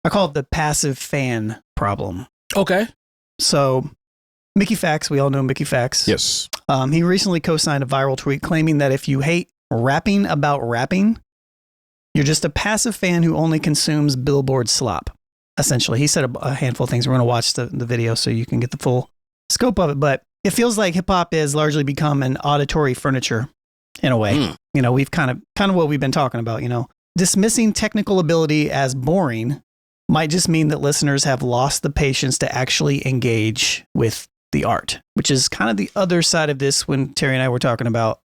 I call it the passive fan problem. Okay. So Mickey Factz, we all know Mickey Factz. Yes. He recently co-signed a viral tweet claiming that if you hate rapping about rapping, you're just a passive fan who only consumes Billboard slop. Essentially, he said a handful of things. We're going to watch the video so you can get the full scope of it. But it feels like hip hop has largely become an auditory furniture in a way. You know, we've kind of what we've been talking about, you know, dismissing technical ability as boring might just mean that listeners have lost the patience to actually engage with the art, which is kind of the other side of this. When Terry and I were talking about,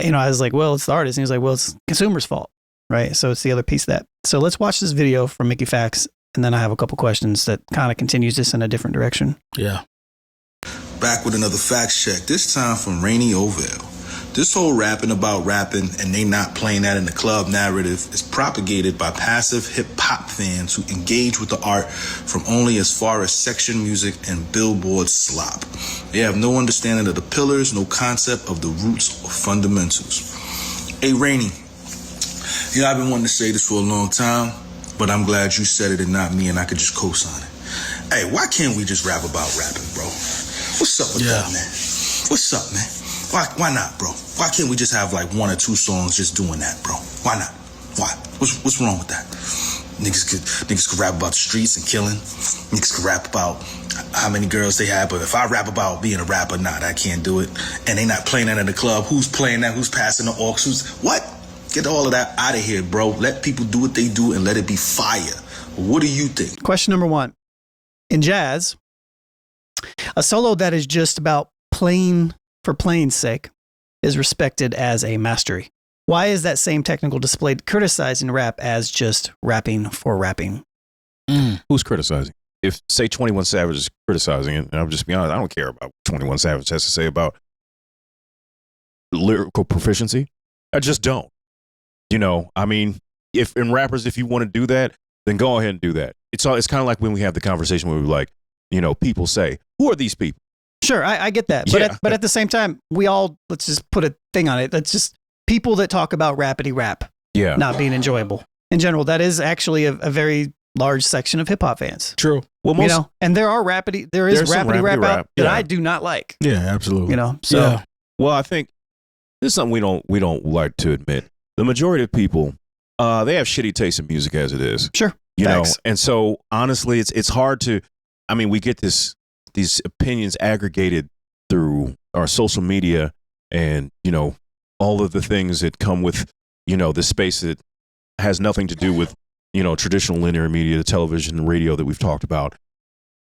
you know, I was like, well, it's the artist. And he was like, well, it's consumer's fault. Right. So it's the other piece of that. So let's watch this video from Mickey Factz. And then I have a couple questions that kind of continues this in a different direction. Yeah. Back with another Factz check, this time from Rainy Ovale. This whole rapping about rapping and they not playing that in the club narrative is propagated by passive hip-hop fans who engage with the art from only as far as section music and Billboard slop. They have no understanding of the pillars, no concept of the roots or fundamentals. Hey, Rainy, you know, I've been wanting to say this for a long time, but I'm glad you said it and not me, and I could just co-sign it. Hey, why can't we just rap about rapping, bro? What's up with that, man? What's up, man? Why not, bro? Why can't we just have like 1 or 2 songs just doing that, bro? Why not? Why? What's wrong with that? Niggas could rap about the streets and killing. Niggas could rap about how many girls they have, but if I rap about being a rapper, nah, I can't do it. And they not playing that in the club. Who's playing that? Who's passing the aux? What? Get all of that out of here, bro. Let people do what they do and let it be fire. What do you think? Question number 1. In jazz, a solo that is just about playing for playing's sake is respected as a mastery. Why is that same technical display criticized in rap as just rapping for rapping? Who's criticizing? If, say, 21 Savage is criticizing it, and I'll just be honest, I don't care about what 21 Savage has to say about lyrical proficiency. I just don't. You know, I mean, if in rappers, if you want to do that, then go ahead and do that. It's kind of like when we have the conversation where we're like, you know, people say, who are these people? Sure, I get that. But at the same time, let's just put a thing on it. That's just people that talk about rapidy rap not being enjoyable. In general, that is actually a very large section of hip hop fans. True. Well, most, you know, and there is rapidy rap out that I do not like. Yeah, absolutely. You know, so well, I think this is something we don't like to admit. The majority of people, they have shitty taste in music as it is. Sure. You know, and so honestly, it's hard to, I mean, we get these opinions aggregated through our social media and, you know, all of the things that come with, you know, this space that has nothing to do with, you know, traditional linear media, the television and radio that we've talked about.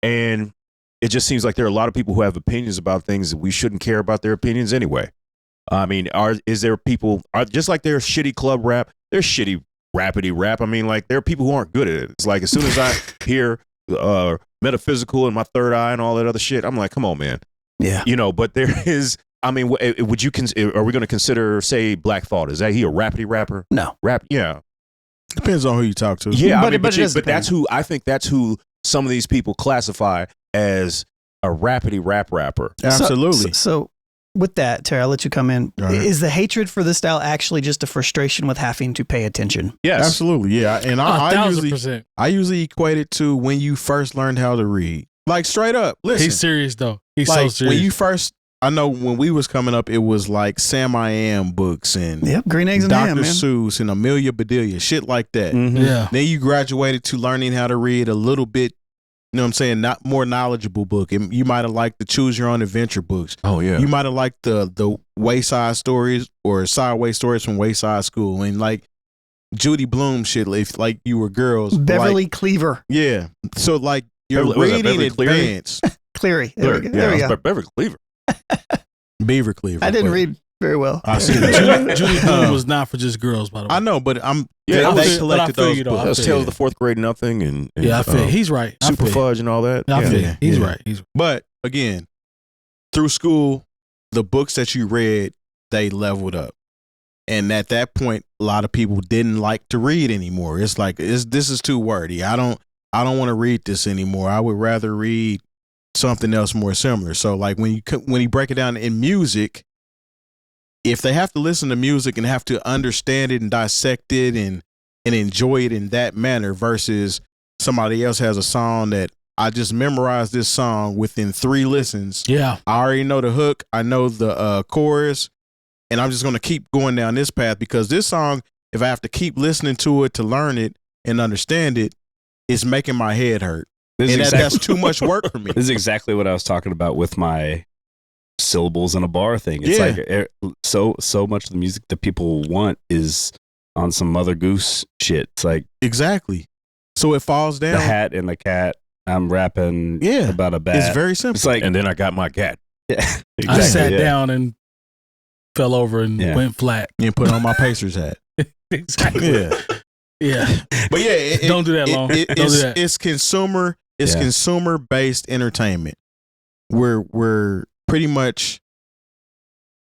And it just seems like there are a lot of people who have opinions about things that we shouldn't care about their opinions anyway. I mean, is there people, just like there's shitty club rap, there's shitty rapidy rap. I mean, like, there are people who aren't good at it. It's like, as soon as I hear metaphysical and my third eye and all that other shit, I'm like, come on, man. Yeah. You know, but there is, I mean, would you, are we going to consider, say, Black Thought? Is that he a rapidy rapper? No. Yeah. Depends on who you talk to. Yeah, but, but that's who, I think that's who some of these people classify as a rapidy rapper. Absolutely. So with that, Terry, I'll let you come in. Is the hatred for this style actually just a frustration with having to pay attention? Yes. Absolutely, yeah. And I usually equate it to when you first learned how to read. Like, straight up, listen. He's serious, though. He's like, so serious. When you first, I know when we was coming up, it was like Sam I Am books and Green Eggs and Dr. Ham, man. Seuss and Amelia Bedelia, shit like that. Mm-hmm. Yeah. Then you graduated to learning how to read a little bit, you know what I'm saying, not more knowledgeable book. And you might have liked the Choose Your Own Adventure books. Oh, yeah. You might have liked the Wayside Stories or Sideways Stories from Wayside School. And like Judy Blume shit, if like you were girls. Beverly like, Cleaver. Yeah. So like you're reading advanced. Cleary. There we go. Beverly Cleaver. Beaver Cleaver. I didn't read very well. I see Judy Blume was not for just girls, by the way. I know, but they collected those books. That was Tales of the Fourth Grade Nothing and I feel he's right. Super Fudge and all that. I feel he's right. But again, through school, the books that you read, they leveled up. And at that point, a lot of people didn't like to read anymore. It's like, this is too wordy. I don't want to read this anymore. I would rather read something else more similar. So like when you break it down in music, if they have to listen to music and have to understand it and dissect it and and enjoy it in that manner versus somebody else has a song that I just memorized this song within 3 listens. Yeah. I already know the hook. I know the chorus, and I'm just going to keep going down this path because this song, if I have to keep listening to it to learn it and understand it, it's making my head hurt. And that's too much work for me. This is exactly what I was talking about with my syllables in a bar thing. It's like so much of the music that people want is on some Mother Goose shit. It's like exactly. So it falls down. The hat and the cat. I'm rapping about a bat. It's very simple. It's like, and then I got my cat. Yeah, exactly, I sat down and fell over and went flat. And put on my Pacers hat. Exactly. Yeah. But don't do that long. Don't do that. It's consumer. It's consumer based entertainment. We're pretty much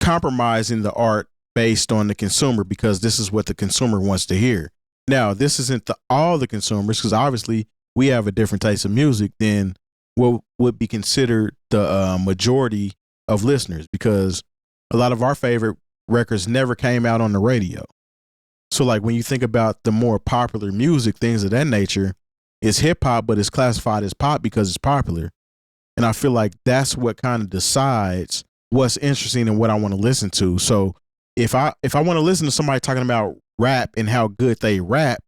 compromising the art based on the consumer because this is what the consumer wants to hear. Now, this isn't all the consumers because obviously we have a different types of music than what would be considered the majority of listeners because a lot of our favorite records never came out on the radio. So like when you think about the more popular music, things of that nature, it's hip hop, but it's classified as pop because it's popular. And I feel like that's what kind of decides what's interesting and what I want to listen to. So if I want to listen to somebody talking about rap and how good they rap,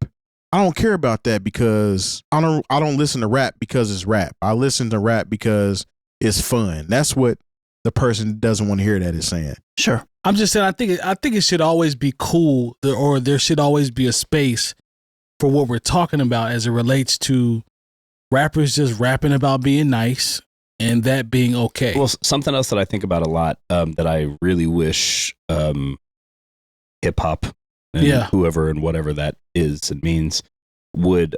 I don't care about that because I don't listen to rap because it's rap. I listen to rap because it's fun. That's what the person who doesn't want to hear that is saying. Sure. I'm just saying I think it should always be cool or there should always be a space for what we're talking about as it relates to rappers just rapping about being nice and that being okay. Well, something else that I think about a lot that I really wish hip hop and whoever and whatever that is and means would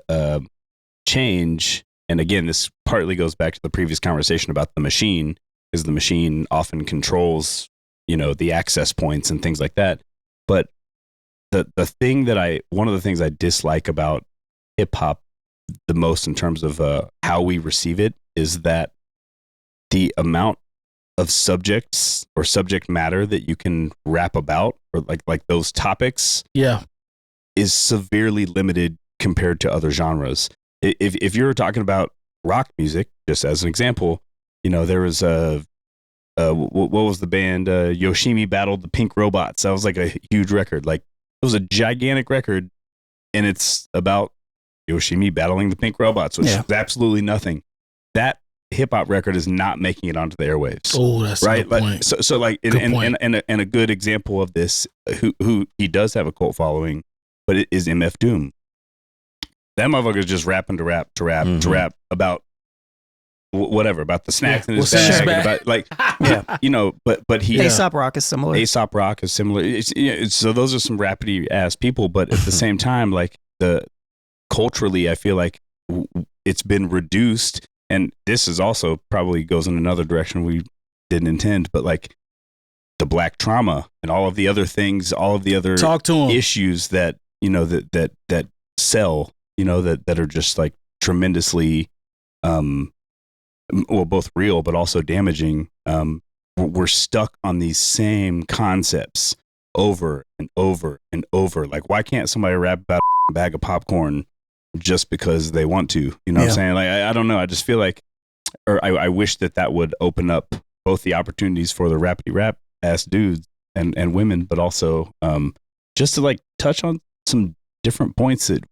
change. And again, this partly goes back to the previous conversation about the machine, because the machine often controls, the access points and things like that. But the thing that one of the things I dislike about hip hop the most in terms of how we receive it is that the amount of subjects or subject matter that you can rap about or like those topics is severely limited compared to other genres. If you're talking about rock music, just as an example, there was what was the band Yoshimi battled the Pink Robots. That was like a huge record. Like it was a gigantic record and it's about Yoshimi battling the Pink Robots, which is absolutely nothing. That hip hop record is not making it onto the airwaves. Oh, that's right. Like, so like, and a good example of this, who he does have a cult following, but it is MF Doom. That motherfucker's just rapping to rap about whatever, about the snacks in his bag, about like, but he Aesop Rock is similar. Aesop Rock is similar. So those are some rapidy ass people, but at the same time, like culturally, I feel like it's been reduced. And this is also probably goes in another direction we didn't intend, but like the black trauma and all of the other things, all of the other issues that, that sell, that are just like tremendously, both real, but also damaging. We're stuck on these same concepts over and over and over. Like, why can't somebody rap about a bag of popcorn just because they want to, what I'm saying? Like, I don't know. I just feel like, or I wish that would open up both the opportunities for the rapidy rap ass dudes and women, but also just to like touch on some different points that,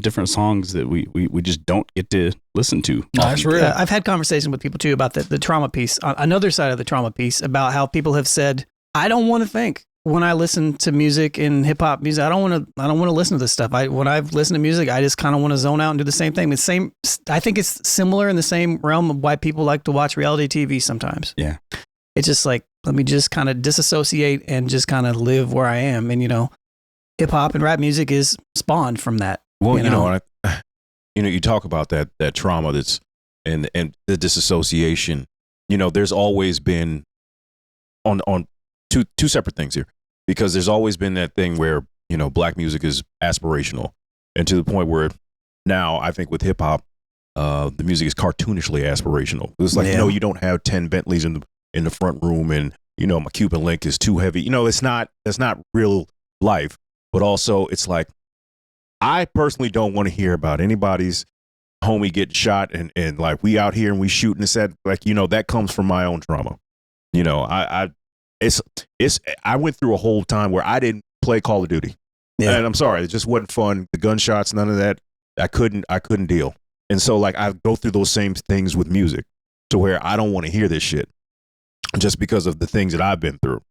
different songs that we just don't get to listen to. No, that's real. I've had conversations with people too about the trauma piece, another side of the trauma piece, about how people have said, I don't want to think. When I listen to music and hip hop music, I don't want to listen to this stuff. When I've listened to music, I just kind of want to zone out and do the same thing. I think it's similar in the same realm of why people like to watch reality TV sometimes. Yeah. It's just like, let me just kind of disassociate and just kind of live where I am. And, hip hop and rap music is spawned from that. Well, you talk about that trauma that's and the disassociation, there's always been on two separate things here, because there's always been that thing where, black music is aspirational, and to the point where now I think with hip hop, the music is cartoonishly aspirational. It's like, you don't have 10 Bentleys in the front room, and my Cuban link is too heavy. That's not real life. But also it's like I personally don't want to hear about anybody's homie getting shot and like we out here and we shooting and said, like, you know, that comes from my own trauma. You know, I went through a whole time where I didn't play Call of Duty. Yeah. And I'm sorry, it just wasn't fun. The gunshots, none of that. I couldn't deal. And so like I go through those same things with music to where I don't want to hear this shit just because of the things that I've been through.